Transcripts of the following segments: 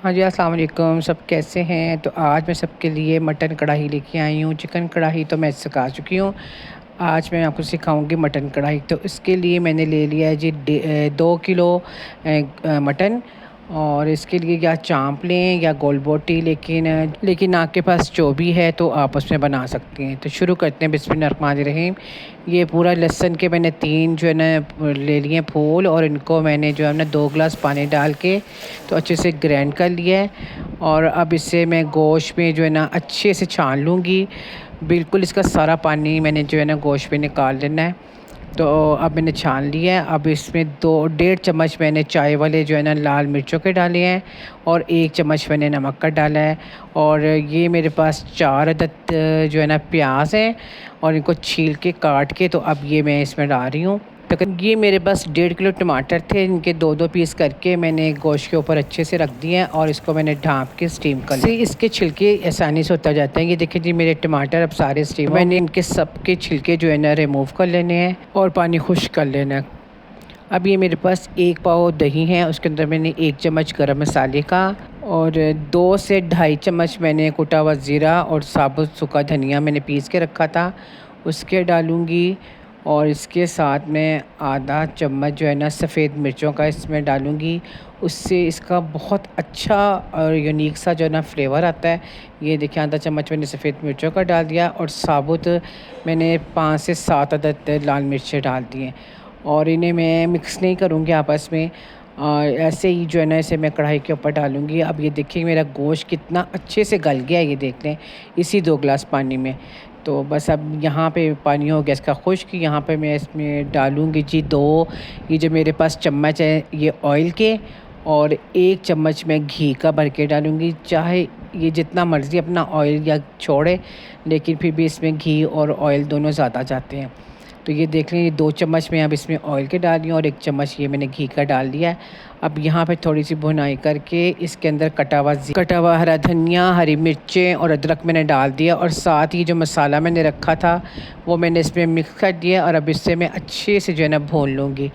हाँ जी, अस्सलाम वालेकुम। सब कैसे हैं? तो आज मैं सबके लिए मटन कढ़ाई लेके आई हूँ। चिकन कढ़ाई तो मैं सिखा चुकी हूँ। आज मैं आपको सिखाऊंगी मटन कढ़ाई। तो इसके लिए मैंने ले लिया है जी 2 किलो मटन। और इसके लिए या चाँप लें या गोल बोटी, लेकिन आपके पास जो भी है तो आप उसमें बना सकती हैं। तो शुरू करते हैं। बिस्मिल्लाहिर्रहमानिर्रहीम। ये पूरा लहसुन के मैंने 3 जो है ना ले लिए फूल, और इनको मैंने जो है ना 2 गिलास पानी डाल के तो अच्छे से ग्राइंड कर लिया है। और अब इससे मैं गोश्त में जो है ना अच्छे से छान लूँगी। बिल्कुल इसका सारा पानी मैंने जो है ना गोश्त में निकाल लेना है। तो अब मैंने छान लिया है। अब इसमें 2 डेढ़ चम्मच मैंने चाय वाले जो है ना लाल मिर्चों के डाले हैं, और 1 चम्मच मैंने नमक का डाला है। और ये मेरे पास 4 अदद जो है ना प्याज हैं, और इनको छील के काट के तो अब ये मैं इसमें डाल रही हूँ। तो ये मेरे पास 1.5 किलो टमाटर थे, इनके 2-2 पीस करके मैंने गोश्त के ऊपर अच्छे से रख दिए हैं, और इसको मैंने ढाँप के स्टीम कर लिया। इसके छिलके आसानी से उतर जाते हैं। ये देखिए जी, मेरे टमाटर अब सारे स्टीम, मैंने इनके सबके छिलके जो है ना रिमूव कर लेने हैं और पानी खुश्क कर लेना है। अब ये मेरे पास 1 पाव दही है, उसके अंदर मैंने 1 चम्मच गरम मसाले का और 2 से ढाई चम्मच मैंने कुटा हुआ ज़ीरा और साबुत सूखा धनिया मैंने पीस के रखा था, उसके डालूँगी। और इसके साथ में आधा चम्मच जो है ना सफ़ेद मिर्चों का इसमें डालूँगी। उससे इसका बहुत अच्छा और यूनिक सा जो है ना फ्लेवर आता है। ये देखिए, आधा चम्मच मैंने सफ़ेद मिर्चों का डाल दिया, और साबुत मैंने 5 से 7 अदद लाल मिर्चें डाल दी हैं। और इन्हें मैं मिक्स नहीं करूँगी आपस में, ऐसे ही जो है ना इसे मैं कढ़ाई के ऊपर डालूँगी। अब ये देखिए मेरा गोश्त कितना अच्छे से गल गया है, ये देख लें इसी 2 गिलास पानी में। तो बस अब यहाँ पे पानी हो गया इसका खुश्क। यहाँ पे मैं इसमें डालूँगी जी 2, ये जो मेरे पास चम्मच है ये ऑयल के, और 1 चम्मच मैं घी का भर के डालूँगी। चाहे ये जितना मर्ज़ी अपना ऑयल या छोड़े, लेकिन फिर भी इसमें घी और ऑयल दोनों ज़्यादा जाते हैं। तो ये देख लें, ये 2 चम्मच मैं अब इसमें ऑयल के डाल रही हूँ, और 1 चम्मच ये मैंने घी का डाल दिया है। अब यहाँ पे थोड़ी सी भुनाई करके इसके अंदर कटा हुआ हरा धनिया, हरी मिर्चें और अदरक मैंने डाल दिया, और साथ ही जो मसाला मैंने रखा था वो मैंने इसमें मिक्स कर दिया। और अब इससे मैं अच्छे से जो है ना भून लूँगी।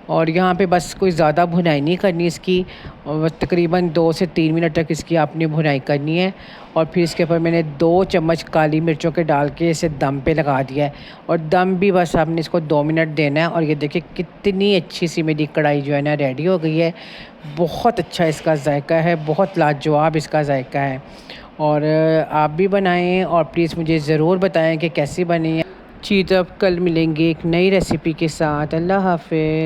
और यहाँ पे बस कोई ज़्यादा भुनाई नहीं करनी इसकी, और बस तकरीबन 2 से 3 मिनट तक इसकी आपने भुनाई करनी है। और फिर इसके ऊपर मैंने 2 चम्मच काली मिर्चों के डाल के इसे दम पे लगा दिया है, और दम भी बस आपने इसको 2 मिनट देना है। और ये देखिए कितनी अच्छी सी मेरी कढ़ाई जो है ना रेडी हो गई है। बहुत अच्छा इसका जायका है, बहुत लाजवाब इसका जायका है। और आप भी बनाएं, और प्लीज़ मुझे ज़रूर बताएं कि कैसी बनी है। जी, तो अब कल मिलेंगे एक नई रेसिपी के साथ। अल्लाह हाफ़िज़।